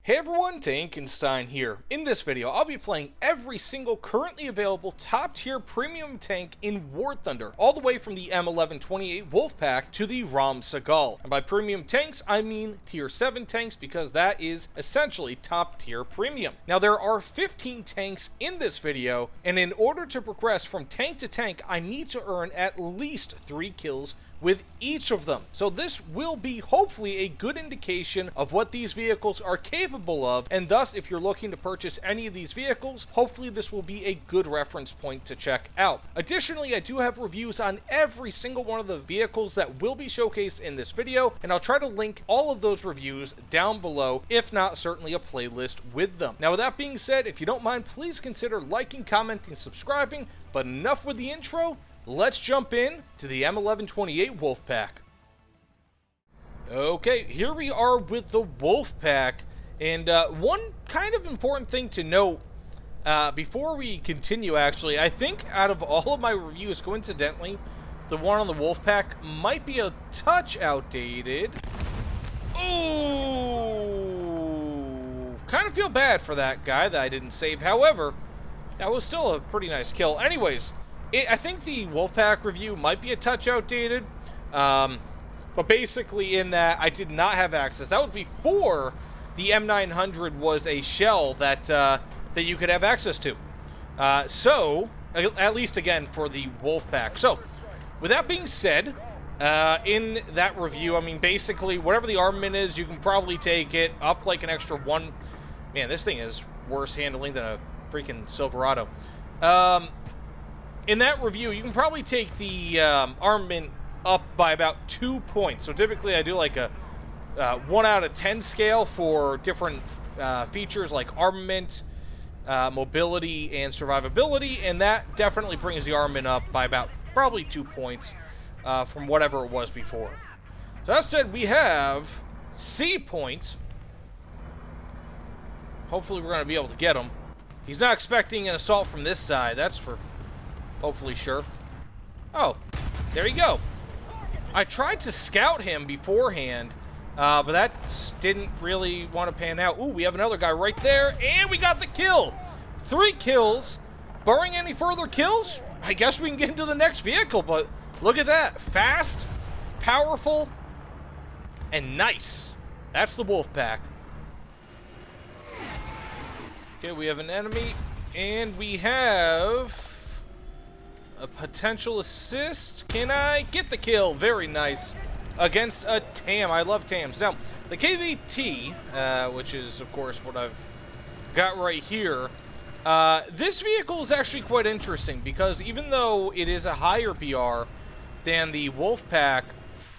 Hey everyone, Tankenstein here. In this video, I'll be playing every single currently available top-tier premium tank in War Thunder, all the way from the M1128 Wolfpack to the Raam Segol. And by premium tanks, I mean tier 7 tanks because that is essentially top-tier premium. Now there are 15 tanks in this video, and in order to progress from tank to tank, I need to earn at least 3 kills with each of them. So this will be hopefully a good indication of what these vehicles are capable of, and thus if you're looking to purchase any of these vehicles, hopefully this will be a good reference point to check out. Additionally, I do have reviews on every single one of the vehicles that will be showcased in this video, and I'll try to link all of those reviews down below, if not certainly a playlist with them. Now with that being said, if you don't mind, please consider liking, commenting, subscribing, but enough with the intro. Let's jump in to the M1128 Wolfpack. Okay, here we are with the Wolfpack, and one kind of important thing to note before we continue, actually, I think out of all of my reviews, coincidentally, the one on the Wolfpack might be a touch outdated. Ooh, kind of feel bad for that guy that I didn't save. However, that was still a pretty nice kill. Anyways, I think the Wolfpack review might be a touch outdated, but basically in that I did not have access. That was before the M900 was a shell that that you could have access to. So, at least again for the Wolfpack. So, with that being said, in that review, I mean basically whatever the armament is, you can probably take it up like an extra one. Man, this thing is worse handling than a freaking Silverado. In that review, you can probably take the armament up by about 2 points. So typically I do like a 1 out of 10 scale for different features like armament, mobility, and survivability, and that definitely brings the armament up by about probably 2 points from whatever it was before. So that said, we have C points. Hopefully we're going to be able to get him. He's not expecting an assault from this side, that's for hopefully sure. Oh, there you go. I tried to scout him beforehand, but that didn't really want to pan out. Ooh, we have another guy right there, and we got the kill. 3 kills. Barring any further kills, I guess we can get into the next vehicle, but look at that. Fast, powerful, and nice. That's the Wolfpack. Okay, we have an enemy, and we have a potential assist. Can I get the kill? Very nice. Against a TAM. I love TAMs. Now, the KVT, which is, of course, what I've got right here, this vehicle is actually quite interesting because even though it is a higher BR than the Wolfpack,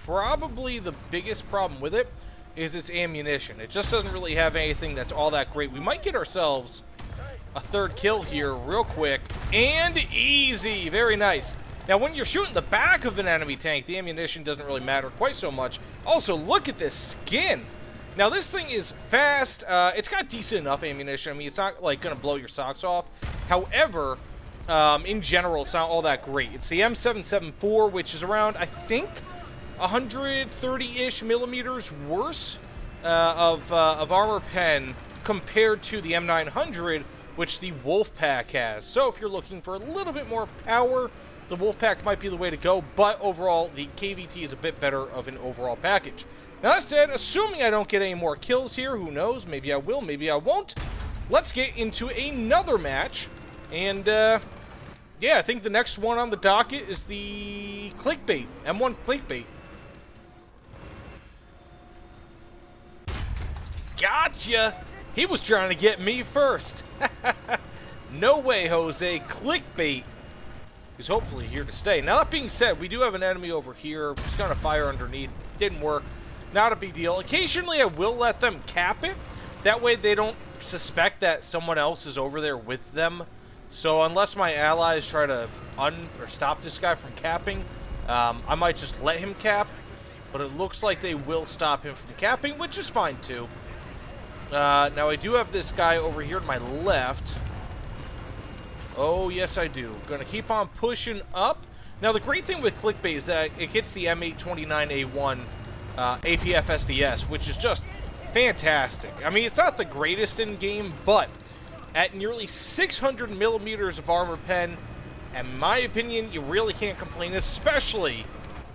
probably the biggest problem with it is its ammunition. It just doesn't really have anything that's all that great. We might get ourselves a 3rd kill here real quick, and easy. Very nice. Now when you're shooting the back of an enemy tank, the ammunition doesn't really matter quite so much. Also, look at this skin. Now this thing is fast. It's got decent enough ammunition. I mean, it's not like gonna blow your socks off. However, in general, it's not all that great. It's the M774, which is around, I think, 130-ish millimeters worse of armor pen compared to the M900, which the Wolfpack has. So if you're looking for a little bit more power, the Wolfpack might be the way to go, but overall, the KVT is a bit better of an overall package. Now that said, assuming I don't get any more kills here, who knows, maybe I will, maybe I won't, let's get into another match, and yeah, I think the next one on the docket is the Click-Bait, M1 Click-Bait. Gotcha! He was trying to get me first. No way, Jose. Click-Bait is hopefully here to stay. Now, that being said, we do have an enemy over here. Just gonna fire underneath. Didn't work. Not a big deal. Occasionally, I will let them cap it. That way, they don't suspect that someone else is over there with them. So, unless my allies try to stop this guy from capping, I might just let him cap. But it looks like they will stop him from capping, which is fine, too. Now I do have this guy over here to my left. Oh, yes, I do. Gonna keep on pushing up. Now, the great thing with Click-Bait is that it gets the M829A1 APF SDS, which is just fantastic. I mean, it's not the greatest in game, but at nearly 600 millimeters of armor pen, in my opinion, you really can't complain, especially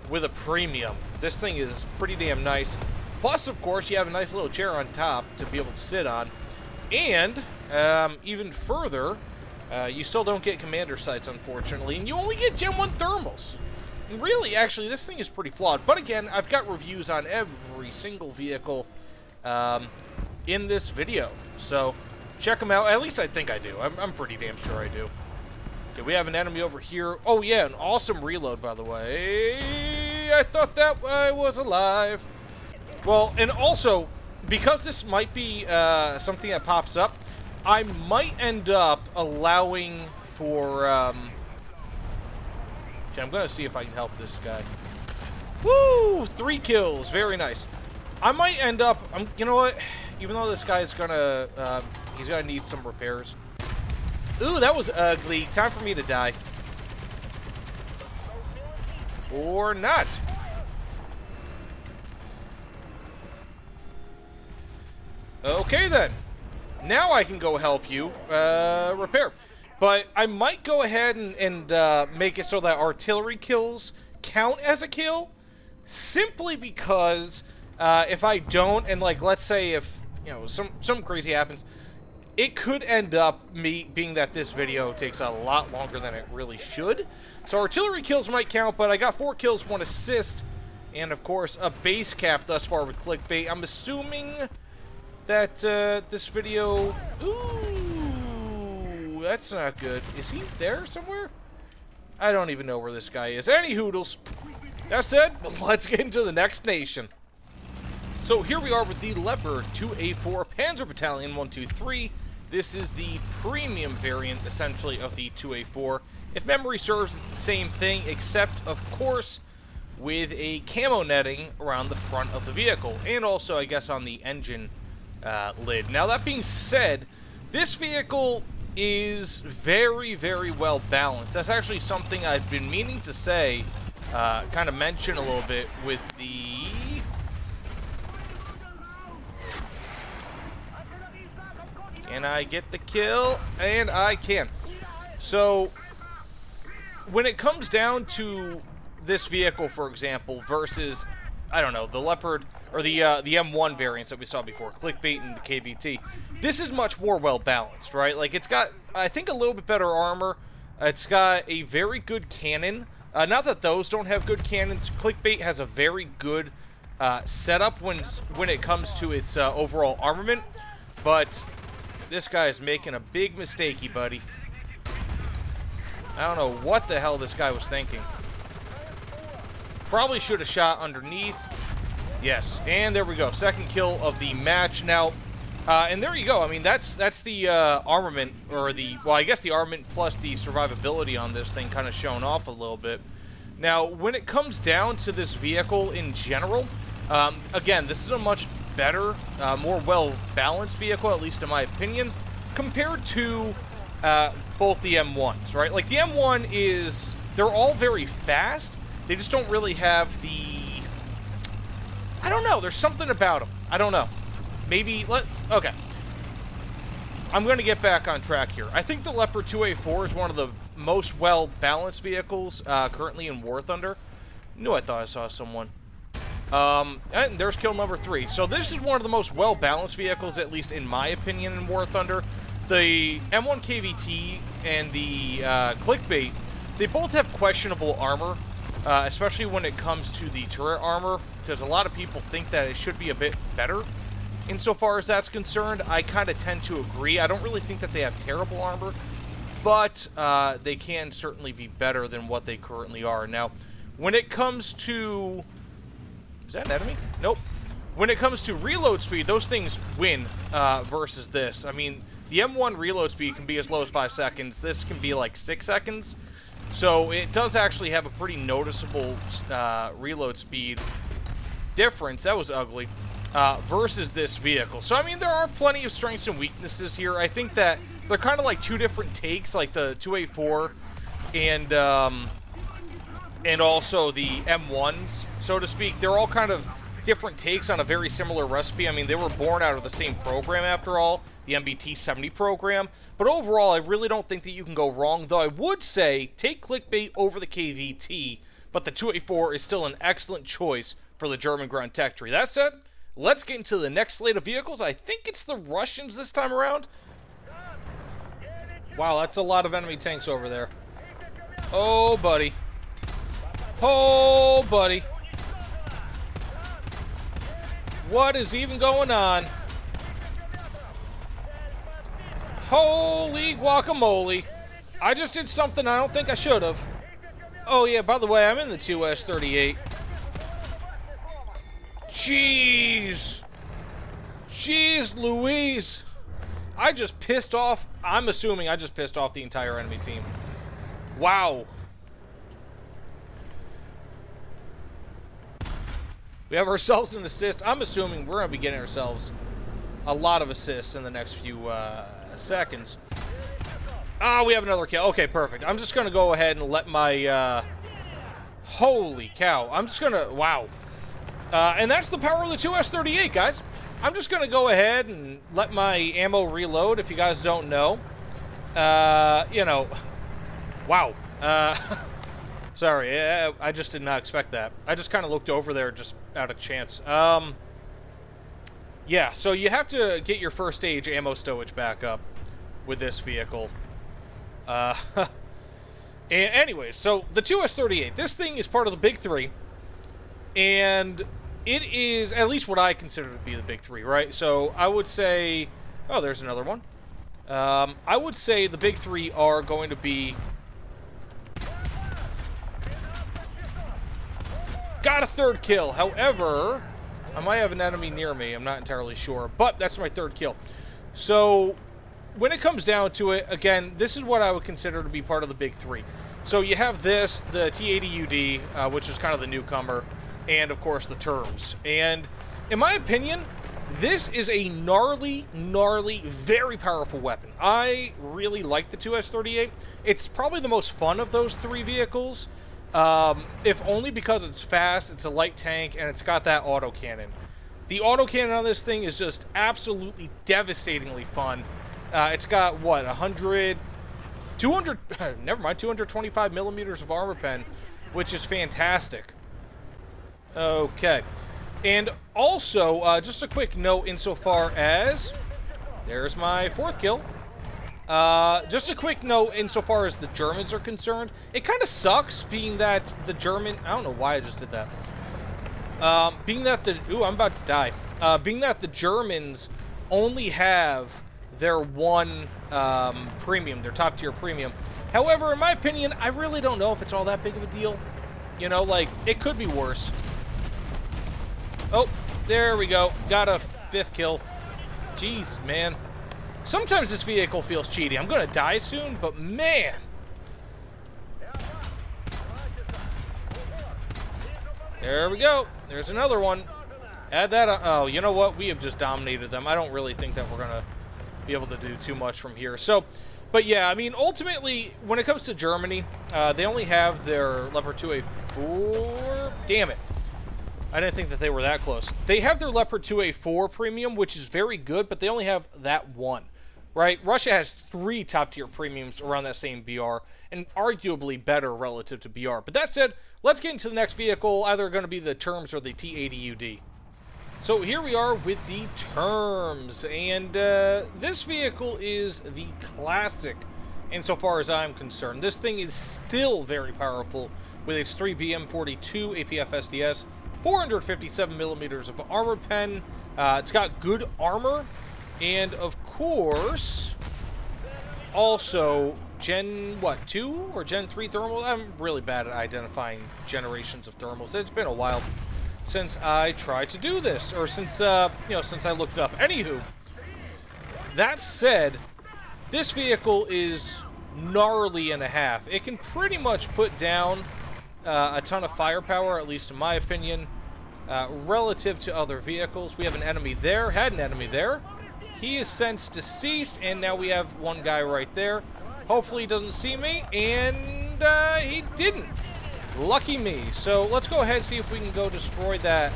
with a premium. This thing is pretty damn nice. Plus, of course, you have a nice little chair on top to be able to sit on. And, even further, you still don't get commander sights, unfortunately, and you only get Gen 1 thermals. And really, actually, this thing is pretty flawed. But again, I've got reviews on every single vehicle in this video. So, check them out. At least I think I do. I'm pretty damn sure I do. Okay, we have an enemy over here. Oh, yeah, an awesome reload, by the way. I thought that I was alive. Well, and also, because this might be something that pops up, I might end up allowing for... Okay, I'm going to see if I can help this guy. Woo! 3 kills. Very nice. I might end up... you know what? Even though this guy is going to... he's going to need some repairs. Ooh, that was ugly. Time for me to die. Or not. Okay, then. Now I can go help you repair. But I might go ahead and make it so that artillery kills count as a kill. Simply because if I don't, and like, let's say if, you know, some crazy happens, it could end up me being that this video takes a lot longer than it really should. So artillery kills might count, but I got 4 kills, 1 assist, and of course a base cap thus far with clickbait. I'm assuming that this video... Ooh, that's not good. Is he there somewhere? I don't even know where this guy is. Any hoodles. That said, let's get into the next nation. So here we are with the Leopard 2A4 Panzer Battalion 123. This is the premium variant, essentially, of the 2A4. If memory serves, it's the same thing, except, of course, with a camo netting around the front of the vehicle, and also, I guess, on the engine lid. Now, that being said, this vehicle is very, very well balanced. That's actually something I've been meaning to say, kind of mention a little bit with the... Can I get the kill? And I can. So, when it comes down to this vehicle, for example, versus, I don't know, the Leopard, or the M1 variants that we saw before, Click-Bait and the KVT, this is much more well-balanced, right? Like, it's got, I think, a little bit better armor. It's got a very good cannon. Not that those don't have good cannons. Click-Bait has a very good setup when it comes to its overall armament, but... This guy is making a big mistakey, buddy. I don't know what the hell this guy was thinking. Probably should have shot underneath. Yes, and there we go. Second kill of the match. Now, and there you go. I mean, that's the armament, or the, well, I guess the armament plus the survivability on this thing kind of shown off a little bit. Now, when it comes down to this vehicle in general, again, this is a much better, more well-balanced vehicle, at least in my opinion, compared to both the M1s, right? Like, the M1 is, they're all very fast, they just don't really have the, I don't know, there's something about them, I don't know. Maybe, okay. I'm going to get back on track here. I think the Leopard 2A4 is one of the most well-balanced vehicles currently in War Thunder. I thought I saw someone. And there's kill number 3. So this is one of the most well-balanced vehicles, at least in my opinion, in War Thunder. The M1 KVT and the Click-Bait, they both have questionable armor, especially when it comes to the turret armor, because a lot of people think that it should be a bit better. Insofar as that's concerned, I kind of tend to agree. I don't really think that they have terrible armor, but they can certainly be better than what they currently are. Now, when it comes to... Is that an enemy? Nope. When it comes to reload speed, those things win versus this. I mean, the M1 reload speed can be as low as 5 seconds. This can be like 6 seconds. So it does actually have a pretty noticeable reload speed difference. That was ugly. Versus this vehicle. So, I mean, there are plenty of strengths and weaknesses here. I think that they're kind of like two different takes, like the 2A4 and also the M1s, so to speak. They're all kind of different takes on a very similar recipe. I mean, they were born out of the same program after all, the MBT-70 program. But overall, I really don't think that you can go wrong, though I would say take Click-Bait over the KVT, but the 284 is still an excellent choice for the German ground tech tree. That said, let's get into the next slate of vehicles. I think it's the Russians this time around. Wow, that's a lot of enemy tanks over there. Oh, buddy. Oh, buddy. What is even going on? Holy guacamole. I just did something I don't think I should have. Oh, yeah, by the way, I'm in the 2S38. Jeez. Jeez Louise. I just pissed off. I'm assuming I just pissed off the entire enemy team. Wow. We have ourselves an assist. I'm assuming we're going to be getting ourselves a lot of assists in the next few seconds. Ah, we have another kill. Okay, perfect. I'm just going to go ahead and let my... holy cow. I'm just going to... Wow. And that's the power of the 2S38, guys. I'm just going to go ahead and let my ammo reload, if you guys don't know. You know... Wow. Sorry, I just did not expect that. I just kind of looked over there just out of chance. Yeah, so you have to get your first stage ammo stowage back up with this vehicle. Anyways, so the 2S38, this thing is part of the Big Three, and it is at least what I consider to be the Big Three, right? So I would say, oh, there's another one. I would say the Big Three are going to be... Got a third kill. However, I might have an enemy near me. I'm not entirely sure, but that's my third kill. So when it comes down to it, again, this is what I would consider to be part of the Big Three. So you have this, the T80UD, which is kind of the newcomer, and of course the Turms. And in my opinion, this is a gnarly, very powerful weapon. I really like the 2S38. It's probably the most fun of those three vehicles. If only because it's fast, it's a light tank, and it's got that autocannon. The autocannon on this thing is just absolutely devastatingly fun. It's got, what, 225 millimeters of armor pen, which is fantastic. Okay. And also, just a quick note insofar as... There's my fourth kill. Just a quick note insofar as the Germans are concerned. It kind of sucks being that the German... I don't know why I just did that. Being that the... Ooh, I'm about to die. Being that the Germans only have their one premium, their top tier premium. However, in my opinion, I really don't know if it's all that big of a deal. You know, like, it could be worse. Oh, there we go. Got a fifth kill. Jeez, man. Sometimes this vehicle feels cheaty. I'm going to die soon, but man. There we go. There's another one. Add that on. Oh, you know what? We have just dominated them. I don't really think that we're going to be able to do too much from here. So, but yeah, I mean, ultimately, when it comes to Germany, they only have their Leopard 2A4. Damn it. I didn't think that they were that close. They have their Leopard 2A4 premium, which is very good, but they only have that one. Right? Russia has 3 top-tier premiums around that same BR, and arguably better relative to BR. But that said, let's get into the next vehicle, either going to be the Turms or the T80UD. So here we are with the Turms, and this vehicle is the classic, insofar as I'm concerned. This thing is still very powerful, with its 3BM42 APF SDS, 457 millimeters of armor pen. It's got good armor. And, of course, also Gen, 2 or Gen 3 thermals? I'm really bad at identifying generations of thermals. It's been a while since I tried to do this, or since, since I looked it up. Anywho, that said, this vehicle is gnarly and a half. It can pretty much put down a ton of firepower, at least in my opinion, relative to other vehicles. We have an enemy there, had an enemy there. He is since deceased, and now we have one guy right there. Hopefully he doesn't see me, and he didn't. Lucky me. So let's go ahead and see if we can go destroy that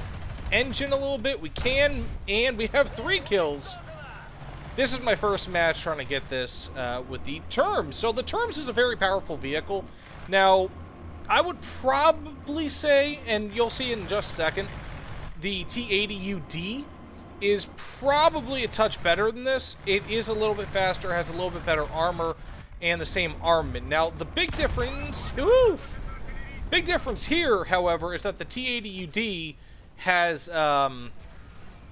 engine a little bit. We can, and we have 3 kills. This is my first match trying to get this with the Turms. So the Turms is a very powerful vehicle. Now, I would probably say, and you'll see in just a second, the T80UD is probably a touch better than this. It is a little bit faster, has a little bit better armor, and the same armament. Now, the big difference, big difference here, however, is that the T80UD has, doesn't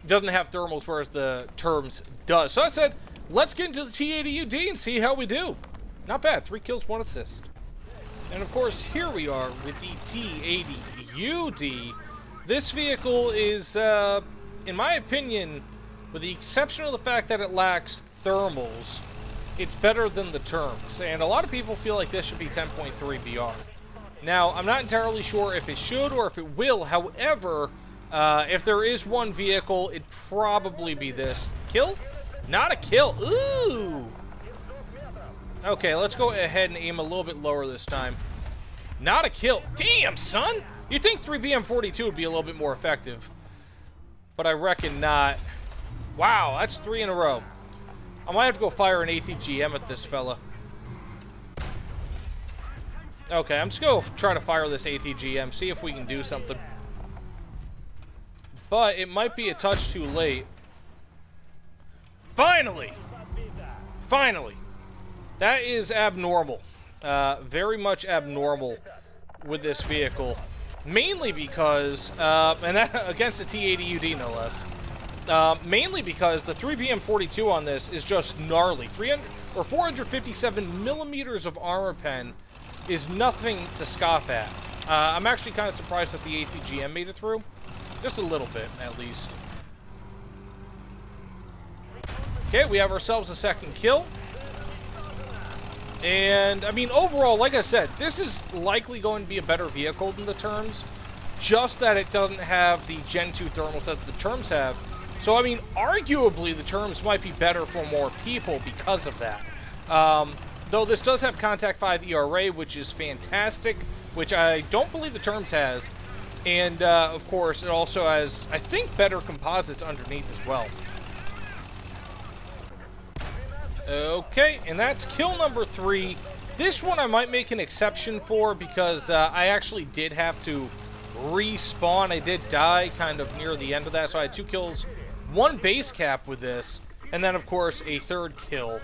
have thermals, whereas the Turms does. So I said, let's get into the T80UD and see how we do. Not bad, 3 kills, 1 assist. And of course, here we are with the T80UD. This vehicle is, in my opinion, with the exception of the fact that it lacks thermals, it's better than the Turms. And a lot of people feel like this should be 10.3 BR. Now, I'm not entirely sure if it should or if it will. However, if there is one vehicle, it'd probably be this. Kill? Not a kill. Ooh! Okay, let's go ahead and aim a little bit lower this time. Not a kill. Damn, son! You'd think 3BM42 would be a little bit more effective. But I reckon not. Wow, that's 3 in a row. I might have to go fire an ATGM at this fella. Okay, I'm just going to try to fire this ATGM, see if we can do something. But it might be a touch too late. Finally! Finally! That is abnormal. Very much abnormal with this vehicle. Mainly because, and that against the T80UD no less. Mainly because the 3BM42 on this is just gnarly. 457 millimeters of armor pen is nothing to scoff at. I'm actually kind of surprised that the ATGM made it through. Just a little bit, at least. Okay, we have ourselves a second kill. And, I mean, overall, like I said, this is likely going to be a better vehicle than the Turms. Just that it doesn't have the Gen 2 thermals that the Turms have. So, I mean, arguably, the Turms might be better for more people because of that. Though this does have Contact 5 ERA, which is fantastic, which I don't believe the Turms has. And, of course, it also has, I think, better composites underneath as well. Okay, and that's kill number 3. This one I might make an exception for because I actually did have to respawn. I did die kind of near the end of that, so I had 2 kills, 1 base cap with this, and then, of course, a 3rd kill.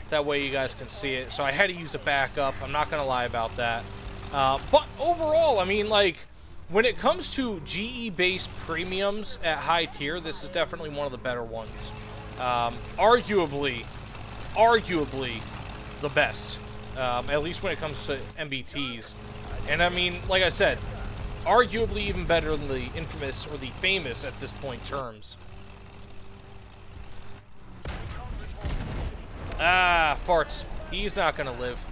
That way you guys can see it. So I had to use a backup. I'm not going to lie about that. But overall, I mean, like, when it comes to GE-based premiums at high tier, this is definitely one of the better ones. Arguably the best, at least when it comes to MBTs. And I mean, like I said, arguably even better than the infamous or the famous at this point Turms. Ah, farts. He's not gonna live.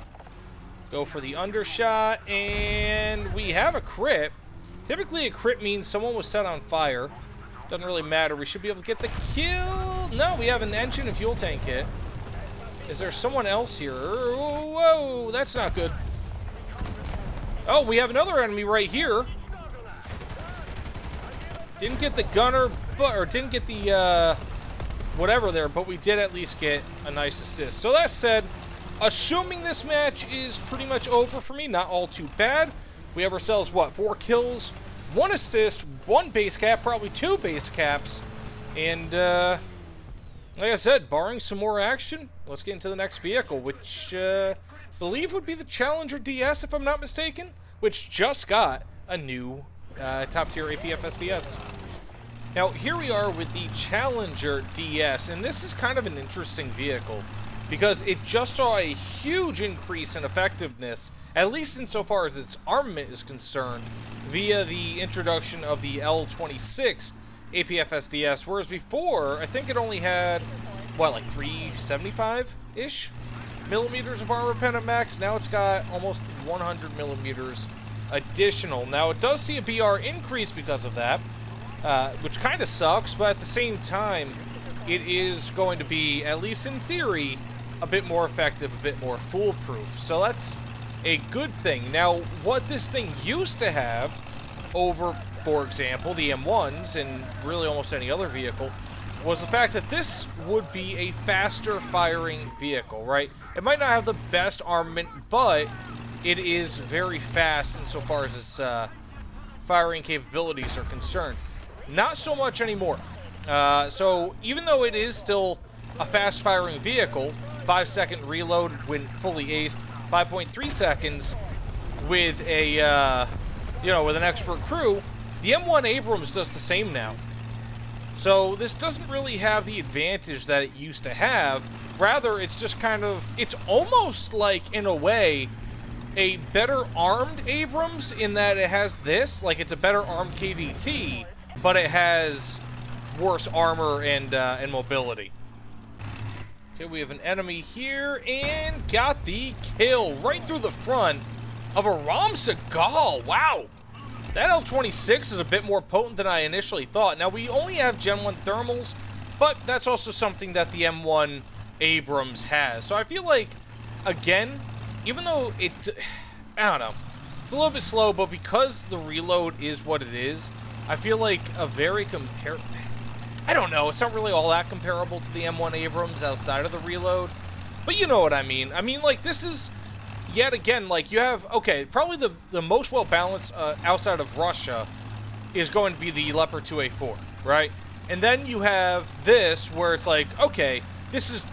Go for the undershot, and we have a crit. Typically a crit means someone was set on fire. Doesn't really matter. We should be able to get the kill. No, we have an engine and fuel tank hit. Is there someone else here? Whoa, that's not good. Oh, we have another enemy right here. Didn't get the gunner, or didn't get the, whatever there, but we did at least get a nice assist. So that said, assuming this match is pretty much over for me, not all too bad. We have ourselves, what, 4 kills, 1 assist, 1 base cap, probably 2 base caps, and, like I said, barring some more action, let's get into the next vehicle, which I believe would be the Challenger DS, if I'm not mistaken, which just got a new top-tier APF-SDS. Now, here we are with the Challenger DS, and this is kind of an interesting vehicle, because it just saw a huge increase in effectiveness, at least insofar as its armament is concerned, via the introduction of the L26 APF-SDS, whereas before, I think it only had, what, like 375-ish millimeters of armor pen at max. Now it's got almost 100 millimeters additional. Now, it does see a BR increase because of that, which kind of sucks, but at the same time, it is going to be, at least in theory, a bit more effective, a bit more foolproof. So that's a good thing. Now, what this thing used to have over, for example, the M1s and really almost any other vehicle was the fact that this would be a faster firing vehicle, right? It might not have the best armament, but it is very fast insofar as its firing capabilities are concerned. Not so much anymore. So even though it is still a fast firing vehicle, 5-second reload when fully aced, 5.3 seconds with a with an expert crew, the M1 Abrams does the same now. So this doesn't really have the advantage that it used to have. Rather, it's just kind of, it's almost like, in a way, a better armed Abrams in that it has this, like it's a better armed KVT, but it has worse armor and mobility. Okay, we have an enemy here and got the kill right through the front of a Raam Segol. Wow! That L26 is a bit more potent than I initially thought. Now, we only have Gen 1 thermals, but that's also something that the M1 Abrams has. So I feel like, again, even though it, I don't know, it's a little bit slow, but because the reload is what it is, I feel like a very I don't know, it's not really all that comparable to the M1 Abrams outside of the reload, but you know what I mean. I mean, like, this is, yet again, like, you have, okay, probably the most well-balanced outside of Russia is going to be the Leopard 2A4, right? And then you have this, where it's like, okay, this is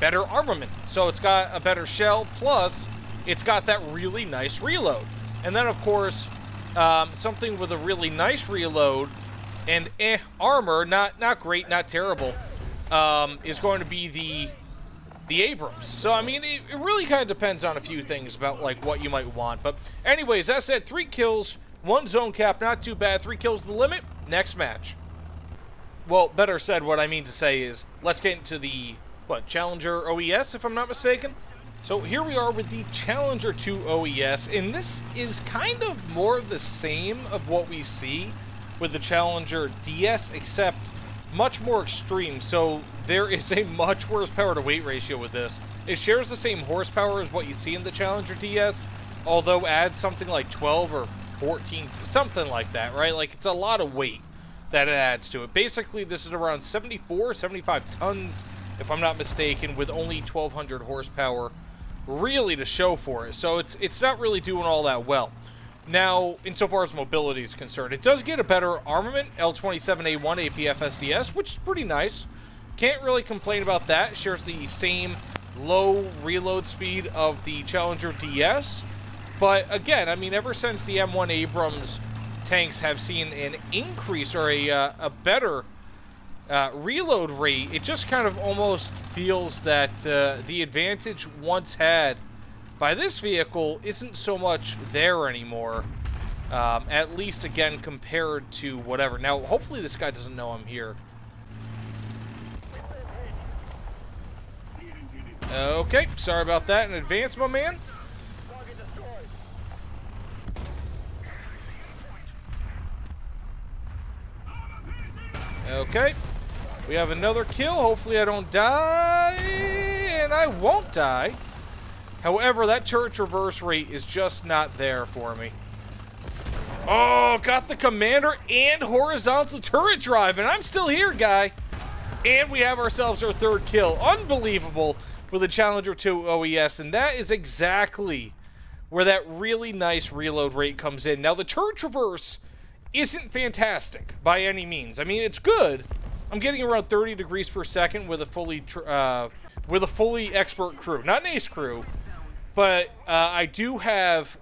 better armament. So it's got a better shell, plus it's got that really nice reload. And then, of course, something with a really nice reload and armor, not great, not terrible, is going to be the Abrams. So, I mean, it really kind of depends on a few things about, like, what you might want. But anyways, that said, 3 kills, 1 zone cap, not too bad. 3 kills the limit. Next match. Well, better said, what I mean to say is, let's get into the, Challenger OES, if I'm not mistaken? So here we are with the Challenger 2 OES, and this is kind of more of the same of what we see with the Challenger DS, except much more extreme. So there is a much worse power to weight ratio with this. It shares the same horsepower as what you see in the Challenger DS, although adds something like 12 or 14, something like that, right? Like, it's a lot of weight that it adds to it. Basically, this is around 74, 75 tons, if I'm not mistaken, with only 1,200 horsepower really to show for it. So it's not really doing all that well. Now, insofar as mobility is concerned, it does get a better armament, L27A1 APF SDS, which is pretty nice. Can't really complain about that. It shares the same low reload speed of the Challenger DS. But again, I mean, ever since the M1 Abrams tanks have seen an increase or a better reload rate, it just kind of almost feels that the advantage once had by this vehicle isn't so much there anymore, at least, again, compared to whatever. Now, hopefully this guy doesn't know I'm here. Okay, sorry about that in advance, my man. Okay, we have another kill. Hopefully I don't die, and I won't die. However, that turret traverse rate is just not there for me. Oh, got the commander and horizontal turret drive, and I'm still here, guy. And we have ourselves our 3rd kill. Unbelievable with the Challenger 2 OES, and that is exactly where that really nice reload rate comes in. Now, the turret traverse isn't fantastic by any means. I mean, it's good. I'm getting around 30 degrees per second with a fully expert crew. Not an ace crew, but I do have,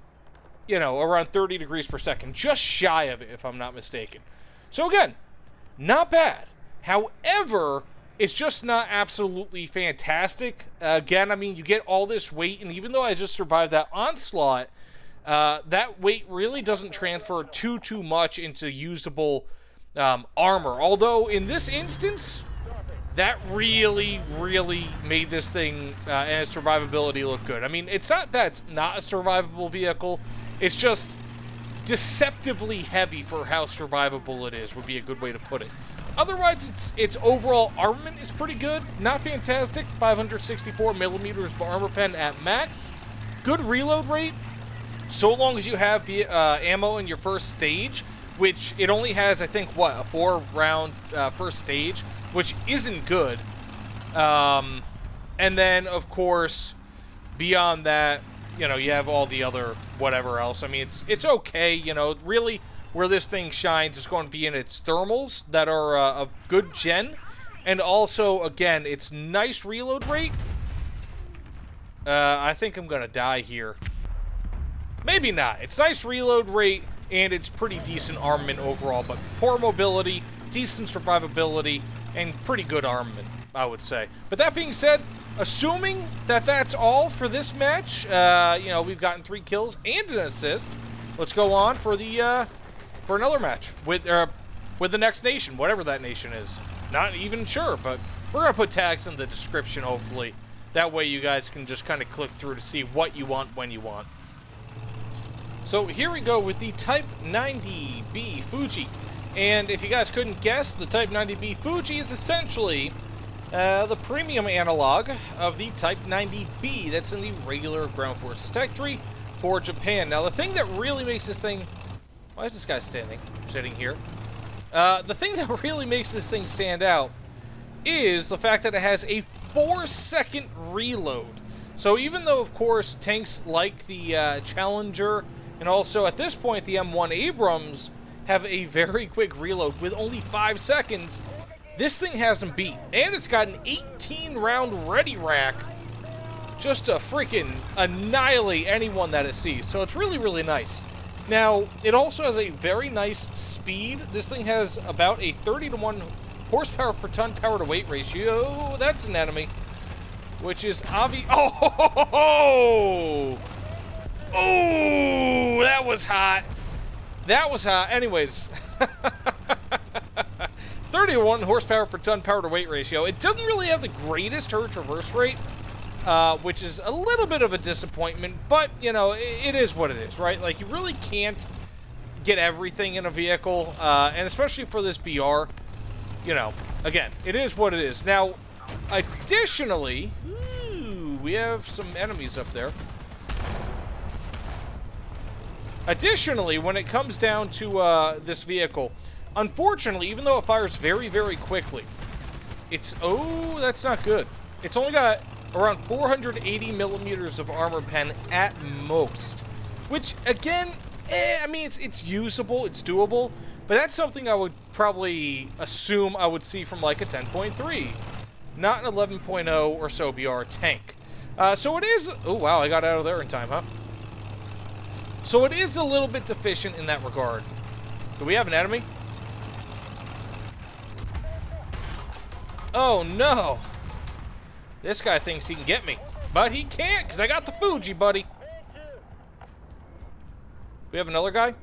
you know, around 30 degrees per second. Just shy of it, if I'm not mistaken. So again, not bad. However, it's just not absolutely fantastic. Again, I mean, you get all this weight, and even though I just survived that onslaught, that weight really doesn't transfer too much into usable armor. Although, in this instance, that really made this thing and its survivability look good. I mean, it's not that it's not a survivable vehicle. It's just deceptively heavy for how survivable it is, would be a good way to put it. Otherwise, its overall armament is pretty good. Not fantastic. 564 millimeters of armor pen at max. Good reload rate, so long as you have ammo in your first stage. which it only has, I think, what, a 4-round first stage, which isn't good. And then, of course, beyond that, you know, you have all the other whatever else. I mean, it's okay, you know, really where this thing shines is going to be in its thermals that are of good gen, and also, again, its nice reload rate. I think I'm going to die here. Maybe not. It's nice reload rate, and it's pretty decent armament overall, but poor mobility, decent survivability, and pretty good armament, I would say. But that being said, assuming that that's all for this match, you know, we've gotten 3 kills and an assist. Let's go on for the for another match with the next nation, whatever that nation is. Not even sure, but we're gonna put tags in the description, hopefully. That way you guys can just kind of click through to see what you want when you want. So here we go with the Type 90B Fuji. And if you guys couldn't guess, the Type 90B Fuji is essentially the premium analog of the Type 90B that's in the regular Ground Forces tech tree for Japan. Now, the thing that really makes this thing... Why is this guy sitting here? The thing that really makes this thing stand out is the fact that it has a 4-second reload. So even though, of course, tanks like the Challenger and also, at this point, the M1 Abrams have a very quick reload with only 5 seconds, this thing has them beat. And it's got an 18-round ready rack just to freaking annihilate anyone that it sees. So it's really, really nice. Now, it also has a very nice speed. This thing has about a 30-to-1 horsepower per ton power-to-weight ratio. That's an enemy, which is obvious. Oh! Oh, that was hot. That was hot. Anyways, 31 horsepower per ton power to weight ratio. It doesn't really have the greatest turret traverse rate, which is a little bit of a disappointment, but, you know, it is what it is, right? Like, you really can't get everything in a vehicle, and especially for this BR, you know, again, it is what it is. Now, additionally, we have some enemies up there. Additionally, when it comes down to this vehicle, unfortunately, even though it fires very, very quickly, it's... Oh, that's not good. It's only got around 480 millimeters of armor pen at most. Which, again, I mean, it's usable, it's doable, but that's something I would probably assume I would see from, like, a 10.3. Not an 11.0 or so BR tank. So it is... Oh, wow, I got out of there in time, huh? So it is a little bit deficient in that regard. Do we have an enemy? Oh, no. This guy thinks he can get me. But he can't, because I got the Fuji, buddy. We have another guy.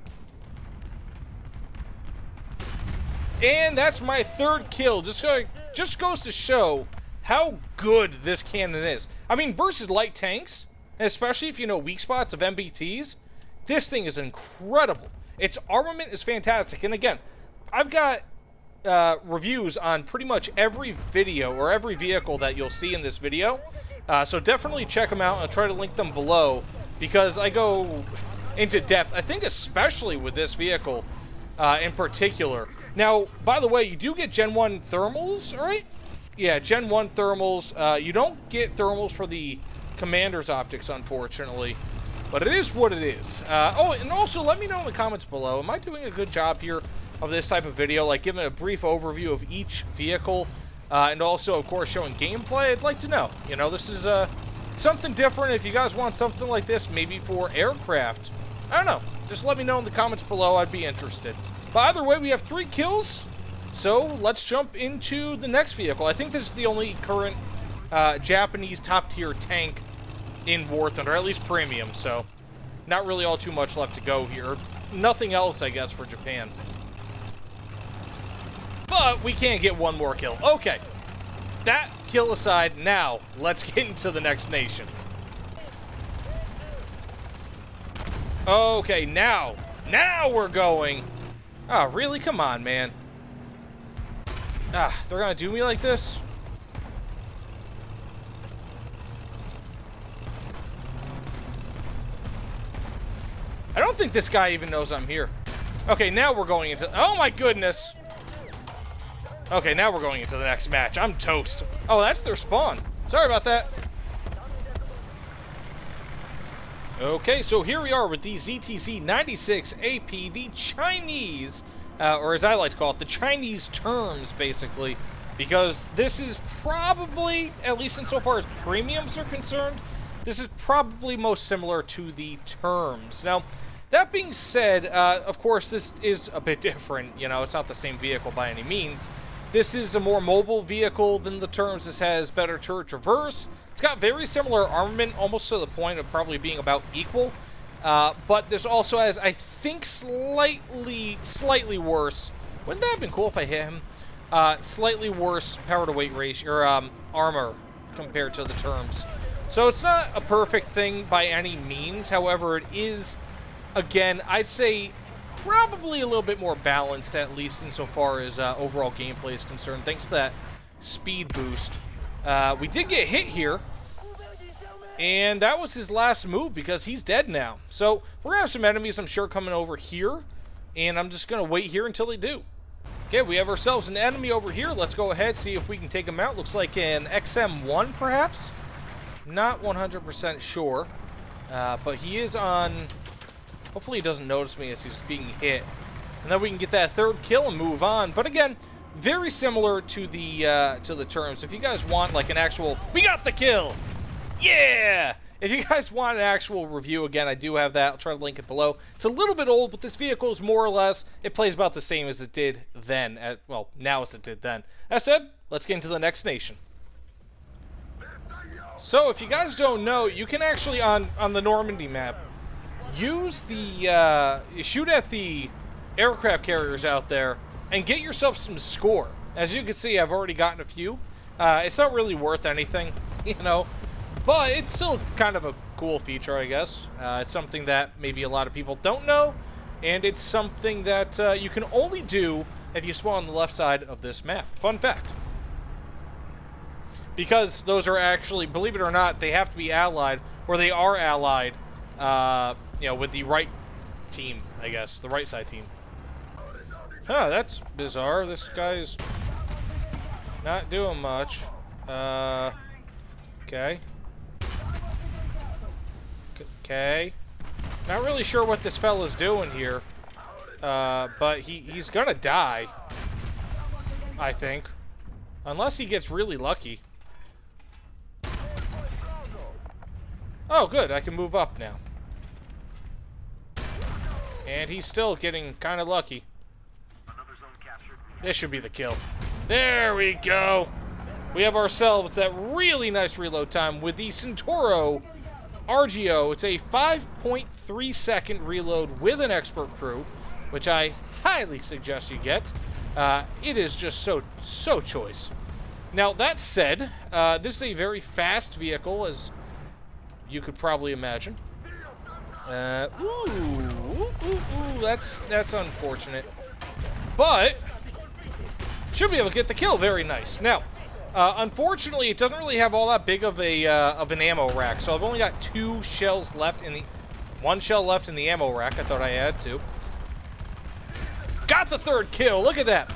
And that's my 3rd kill. Just goes to show how good this cannon is. I mean, versus light tanks, especially if you know weak spots of MBTs, this thing is incredible. Its armament is fantastic. And again, I've got reviews on pretty much every video or every vehicle that you'll see in this video. So definitely check them out. I'll try to link them below because I go into depth, I think especially with this vehicle in particular. Now, by the way, you do get Gen 1 thermals, right? Yeah, Gen 1 thermals. You don't get thermals for the Commander's optics, unfortunately. But it is what it is. Oh, and also let me know in the comments below, am I doing a good job here of this type of video, like giving a brief overview of each vehicle, and also, of course, showing gameplay? I'd like to know. You know, this is something different. If you guys want something like this, maybe for aircraft, I don't know. Just let me know in the comments below. I'd be interested. But either way, we have 3 kills, so let's jump into the next vehicle. I think this is the only current Japanese top-tier tank in War Thunder, at least premium, so not really all too much left to go here. Nothing else, I guess, for Japan. But we can't get one more kill. Okay, that kill aside, now let's get into the next nation. Okay, now we're going. Oh, really? Come on, man. Ah, they're gonna do me like this? I don't think this guy even knows I'm here. Okay, now we're going into... Oh my goodness! Okay, now we're going into the next match. I'm toast. Oh, that's their spawn. Sorry about that. Okay, so here we are with the ZTZ-96 AP, the Chinese, or as I like to call it, the Chinese Turms, basically. Because this is probably, at least insofar as premiums are concerned, this is probably most similar to the Turms. Now, that being said, of course, this is a bit different. You know, it's not the same vehicle by any means. This is a more mobile vehicle than the Turms. This has better turret traverse. It's got very similar armament, almost to the point of probably being about equal. But this also has, I think, slightly worse. Wouldn't that have been cool if I hit him? Slightly worse power-to-weight ratio, or armor compared to the Turms. So it's not a perfect thing by any means. However, it is, again, I'd say probably a little bit more balanced, at least insofar as overall gameplay is concerned, thanks to that speed boost. We did get hit here, and that was his last move because he's dead now. So we're going to have some enemies, I'm sure, coming over here, and I'm just going to wait here until they do. Okay, we have ourselves an enemy over here. Let's go ahead, see if we can take him out. Looks like an XM1, perhaps? Not 100% sure, but he is on... Hopefully he doesn't notice me as he's being hit. And then we can get that third kill and move on. But again, very similar to the Turms. If you guys want like an actual... We got the kill! Yeah! If you guys want an actual review, again, I do have that. I'll try to link it below. It's a little bit old, but this vehicle is more or less... It plays about the same as it did then. Well, now as it did then. That said, let's get into the next nation. So, if you guys don't know, you can actually, on the Normandy map, use the, shoot at the aircraft carriers out there and get yourself some score. As you can see, I've already gotten a few. It's not really worth anything, you know, but it's still kind of a cool feature, I guess. It's something that maybe a lot of people don't know, and it's something that you can only do if you spawn on the left side of this map. Fun fact. Because those are actually, believe it or not, they have to be allied, or they are allied, you know, with the right team, I guess. The right side team. Huh, that's bizarre. This guy's not doing much. Okay. Okay. Not really sure what this fella's doing here. But he's gonna die. I think. Unless he gets really lucky. Oh, good. I can move up now. And he's still getting kind of lucky. This should be the kill. There we go. We have ourselves that really nice reload time with the Centauro RGO. It's a 5.3 second reload with an expert crew, which I highly suggest you get. It is just so choice. Now, that said, this is a very fast vehicle, as you could probably imagine. That's unfortunate. But should be able to get the kill. Very nice. Now, unfortunately, it doesn't really have all that big of an ammo rack. So I've only got one shell left in the ammo rack. I thought I had two. Got the third kill. Look at that.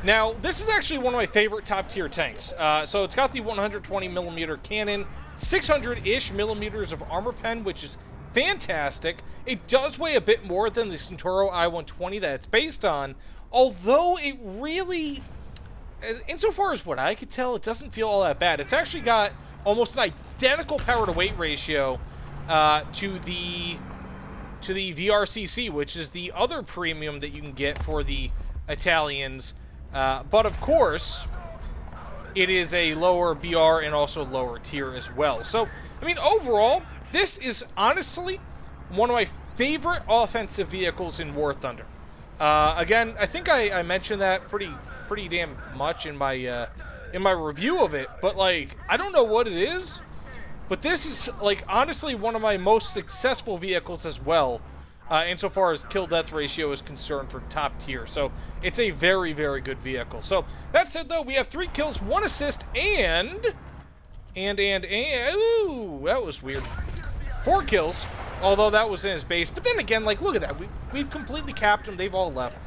Now, this is actually one of my favorite top-tier tanks. So it's got the 120mm cannon, 600-ish millimeters of armor pen, which is fantastic. It does weigh a bit more than the Centauro I-120 that it's based on, although it really, insofar as what I could tell, it doesn't feel all that bad. It's actually got almost an identical power-to-weight ratio to the VRCC, which is the other premium that you can get for the Italians. But of course, it is a lower BR and also lower tier as well. So, I mean, overall, this is honestly one of my favorite offensive vehicles in War Thunder. Again, I think I mentioned that pretty damn much in my review of it. But like, I don't know what it is, but this is like honestly one of my most successful vehicles as well. Insofar as kill-death ratio is concerned for top tier. So, it's a very, very good vehicle. So, that said, though, we have 3 kills, 1 assist, and... Ooh, that was weird. 4 kills, Although that was in his base. But then again, like, look at that. We've completely capped them. They've all left.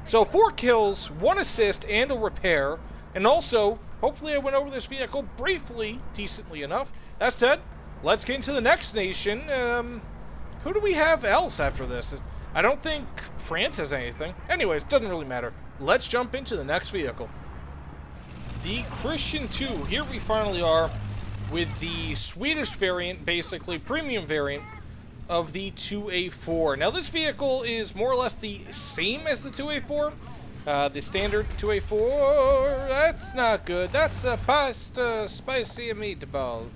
So 4 kills, 1 assist, and a repair. And also, hopefully I went over this vehicle briefly, decently enough. That said, let's get into the next nation. Who do we have else after this? I don't think France has anything. Anyways, doesn't really matter. Let's jump into the next vehicle. The Christian 2. Here we finally are with the Swedish variant, basically premium variant, of the 2A4. Now this vehicle is more or less the same as the 2A4. The standard 2A4, that's not good. That's a pasta spicy meatball.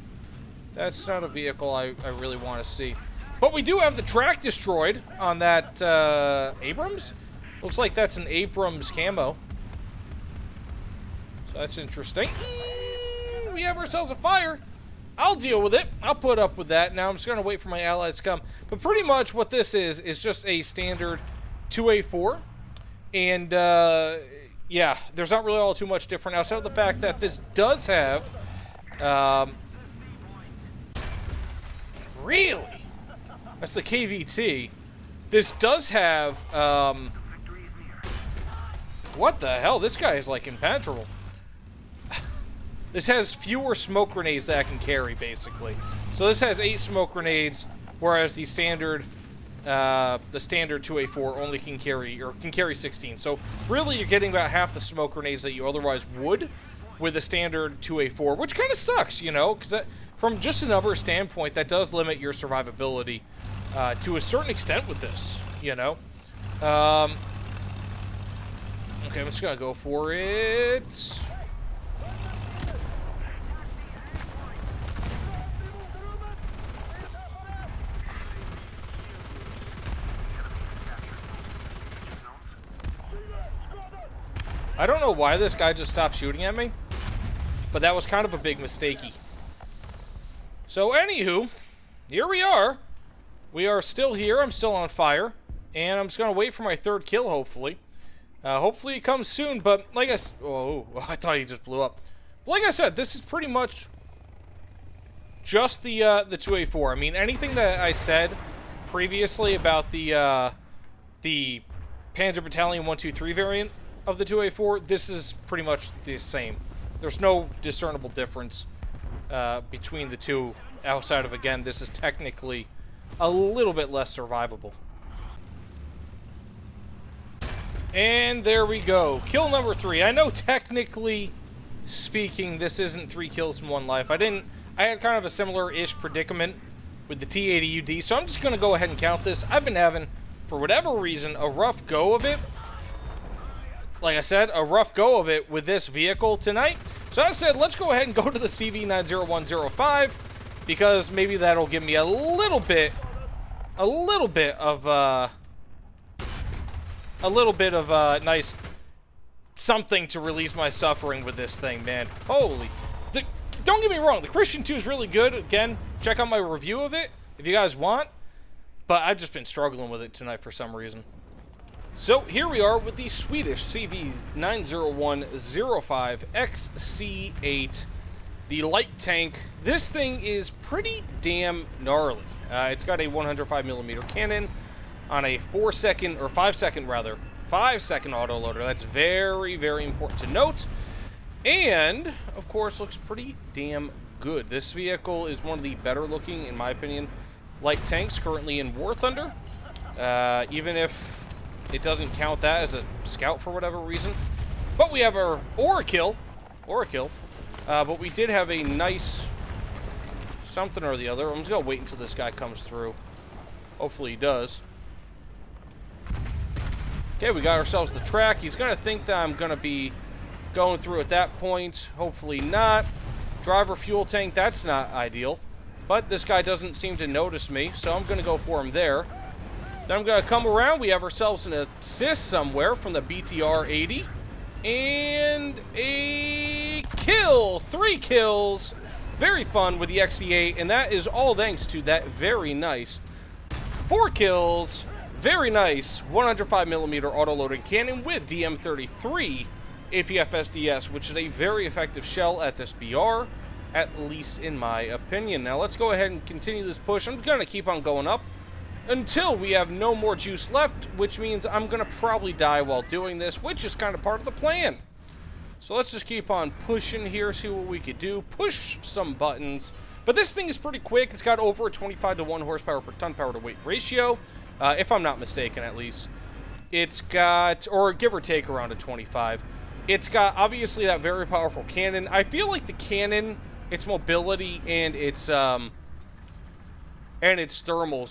That's not a vehicle I really want to see. But we do have the track destroyed on that Abrams. Looks like that's an Abrams camo. So that's interesting. We have ourselves a fire. I'll deal with it. I'll put up with that. Now I'm just going to wait for my allies to come. But pretty much what this is just a standard 2A4. And, yeah, there's not really all too much different outside of the fact that this does have, really? That's the KVT. This does have, what the hell? This guy is, like, impenetrable. This has fewer smoke grenades that I can carry, basically. So this has 8 smoke grenades, whereas the standard 2A4 only can carry 16. So really, you're getting about half the smoke grenades that you otherwise would with the standard 2A4, which kind of sucks, you know, because from just a number standpoint, that does limit your survivability to a certain extent with this, you know. Okay, I'm just gonna go for it. I don't know why this guy just stopped shooting at me, but that was kind of a big mistakey. So anywho, here we are. We are still here. I'm still on fire, and I'm just gonna wait for my 3rd kill. Hopefully, hopefully it comes soon. But like I I thought he just blew up. But like I said, this is pretty much just the 2A4. I mean, anything that I said previously about the Panzer Battalion 123 variant of the 2A4, this is pretty much the same. There's no discernible difference between the two outside of, again, this is technically a little bit less survivable. And there we go. Kill number 3. I know technically speaking, this isn't 3 kills from 1 life. I had kind of a similar-ish predicament with the T-80UD, so I'm just going to go ahead and count this. I've been having, for whatever reason, a rough go of it. Like I said, a rough go of it with this vehicle tonight. So I said, let's go ahead and go to the CV90105, because maybe that'll give me a little bit of nice something to release my suffering with this thing, man. Holy, don't get me wrong, the Christian 2 is really good. Again, check out my review of it if you guys want, but I've just been struggling with it tonight for some reason. So here we are with the Swedish CV90105 XC8, the light tank. This thing is pretty damn gnarly. It's got a 105mm cannon on a 5-second autoloader. That's very, very important to note. And, of course, looks pretty damn good. This vehicle is one of the better looking, in my opinion, light tanks currently in War Thunder. Even if it doesn't count that as a scout for whatever reason. But we have our or a kill. But we did have a nice something or the other. I'm just going to wait until this guy comes through. Hopefully he does. Okay, we got ourselves the track. He's going to think that I'm going to be going through at that point. Hopefully not. Driver fuel tank, that's not ideal. But this guy doesn't seem to notice me, so I'm going to go for him there. Then I'm going to come around. We have ourselves an assist somewhere from the BTR-80. And a kill. 3 kills. Very fun with the XC8. And that is all thanks to that very nice 4 kills. Very nice 105mm autoloading cannon with DM33 APF-SDS, which is a very effective shell at this BR, at least in my opinion. Now let's go ahead and continue this push. I'm going to keep on going up. until we have no more juice left, which means I'm going to probably die while doing this, which is kind of part of the plan. So let's just keep on pushing here, see what we could do. Push some buttons. But this thing is pretty quick. It's got over a 25-to-1 horsepower per ton power to weight ratio, if I'm not mistaken at least. It's got, or give or take around a 25. It's got, obviously, that very powerful cannon. I feel like the cannon, its mobility, and its thermals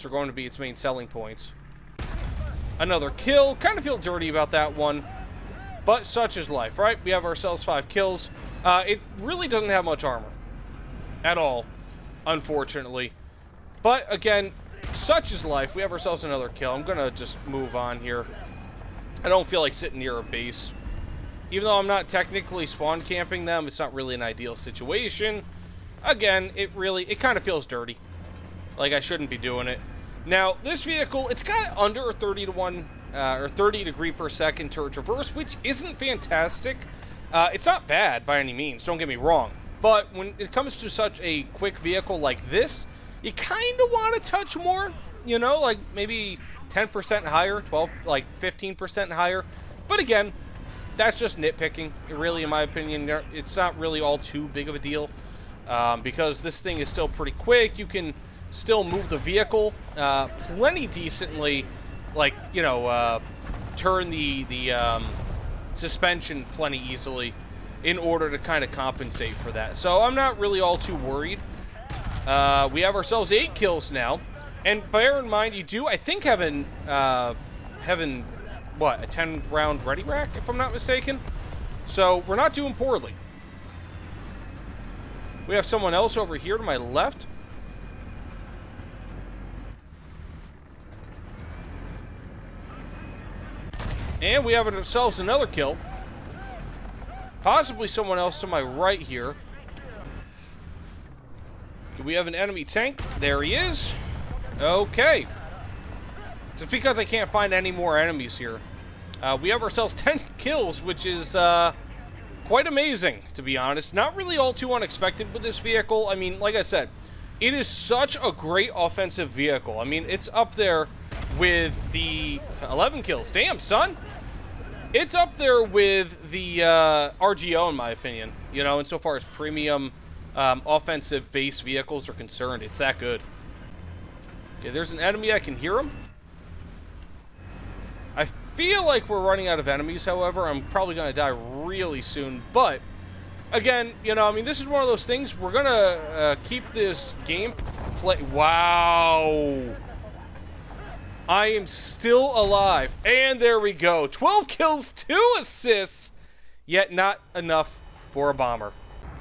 are going to be its main selling points. Another kill. Kind of feel dirty about that one. But such is life, right? We have ourselves 5 kills. It really doesn't have much armor. At all. Unfortunately. But, again, such is life. We have ourselves another kill. I'm going to just move on here. I don't feel like sitting near a base. Even though I'm not technically spawn camping them, it's not really an ideal situation. Again, it kind of feels dirty. Like I shouldn't be doing it. Now, this vehicle, it's got under a 30-to-1... or 30 degree per second to traverse, which isn't fantastic. It's not bad by any means, don't get me wrong. But when it comes to such a quick vehicle like this, you kind of want to touch more, you know, like maybe 10% higher, 15% higher. But again, that's just nitpicking. Really, in my opinion, it's not really all too big of a deal because this thing is still pretty quick. You can still move the vehicle plenty decently. Like, you know, turn the suspension plenty easily in order to kind of compensate for that. So I'm not really all too worried. We have ourselves 8 kills now. And bear in mind, you do, I think, have a 10-round ready rack, if I'm not mistaken. So we're not doing poorly. We have someone else over here to my left. And we have ourselves another kill. Possibly someone else to my right here. We have an enemy tank. There he is. Okay. Just because I can't find any more enemies here. We have ourselves 10 kills, which is quite amazing, to be honest. Not really all too unexpected with this vehicle. I mean, like I said, it is such a great offensive vehicle. I mean, it's up there with the 11 kills. Damn, son. It's up there with the RGO, in my opinion. You know, insofar as premium offensive base vehicles are concerned. It's that good. Okay, there's an enemy. I can hear him. I feel like we're running out of enemies, however. I'm probably going to die really soon. But, again, you know, I mean, this is one of those things. We're going to keep this game play. Wow. I am still alive. And there we go. 12 kills, 2 assists. Yet not enough for a bomber.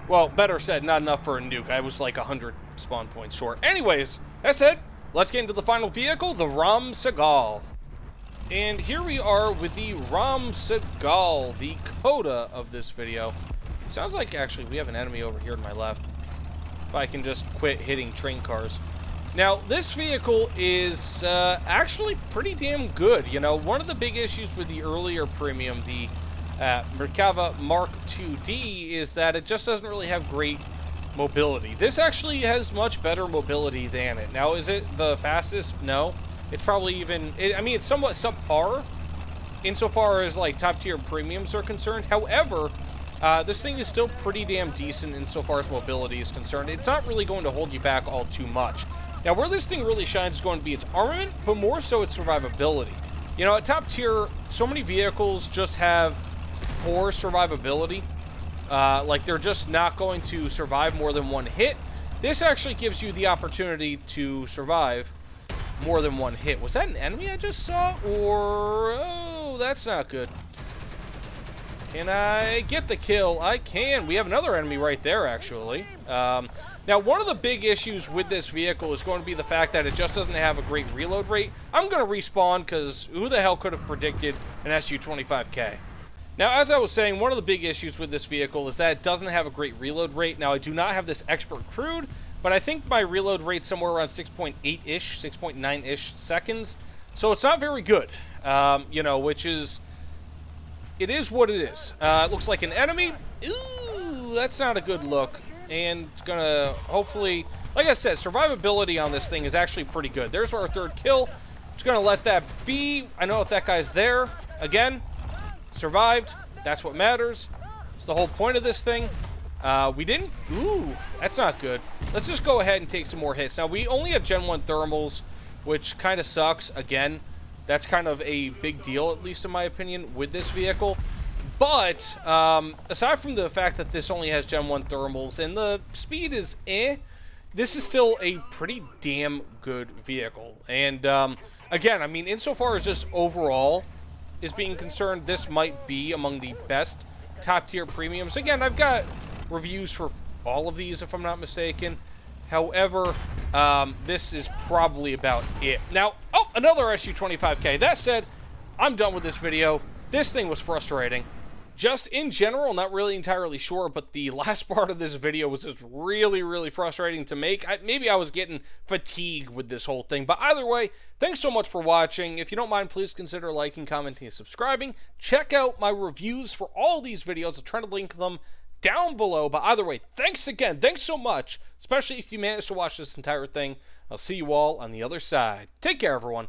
Well, better said, not enough for a nuke. I was like 100 spawn points short. Anyways, that said, let's get into the final vehicle, the Raam Segol. And here we are with the Raam Segol, the coda of this video. Sounds like, actually, we have an enemy over here to my left. If I can just quit hitting train cars. Now, this vehicle is actually pretty damn good. You know, one of the big issues with the earlier premium, the Merkava Mark II-D, is that it just doesn't really have great mobility. This actually has much better mobility than it. Now, is it the fastest? No. It's probably even, I mean, it's somewhat subpar insofar as, like, top-tier premiums are concerned. However, this thing is still pretty damn decent insofar as mobility is concerned. It's not really going to hold you back all too much. Now, where this thing really shines is going to be its armament, but more so its survivability. You know, at top tier, so many vehicles just have poor survivability. Like, they're just not going to survive more than one hit. This actually gives you the opportunity to survive more than one hit. Was that an enemy I just saw? Or, oh, that's not good. Can I get the kill? I can. We have another enemy right there, actually. Now, one of the big issues with this vehicle is going to be the fact that it just doesn't have a great reload rate. I'm going to respawn because who the hell could have predicted an SU-25K? Now, as I was saying, one of the big issues with this vehicle is that it doesn't have a great reload rate. Now, I do not have this expert crewed, but I think my reload rate's somewhere around 6.8-ish, 6.9-ish seconds. So it's not very good, you know, which is... It is what it is. It looks like an enemy. Ooh, that's not a good look. And gonna hopefully, like I said, survivability on this thing is actually pretty good. There's our third kill. Just going to let that be. I know if that guy's there. Again, survived. That's what matters. It's the whole point of this thing. We didn't... Ooh, that's not good. Let's just go ahead and take some more hits. Now, we only have Gen 1 thermals, which kind of sucks. Again, that's kind of a big deal, at least in my opinion, with this vehicle. But, aside from the fact that this only has Gen 1 thermals and the speed is this is still a pretty damn good vehicle. And, again, I mean, insofar as just overall is being concerned, this might be among the best top-tier premiums. Again, I've got reviews for all of these, if I'm not mistaken. However, this is probably about it. Now, oh, another SU-25K. That said, I'm done with this video. This thing was frustrating. Just in general, not really entirely sure, but the last part of this video was just really, really frustrating to make. Maybe I was getting fatigued with this whole thing, but either way, thanks so much for watching. If you don't mind, please consider liking, commenting, and subscribing. Check out my reviews for all these videos. I'll try to link them down below, but either way, thanks again. Thanks so much, especially if you managed to watch this entire thing. I'll see you all on the other side. Take care, everyone.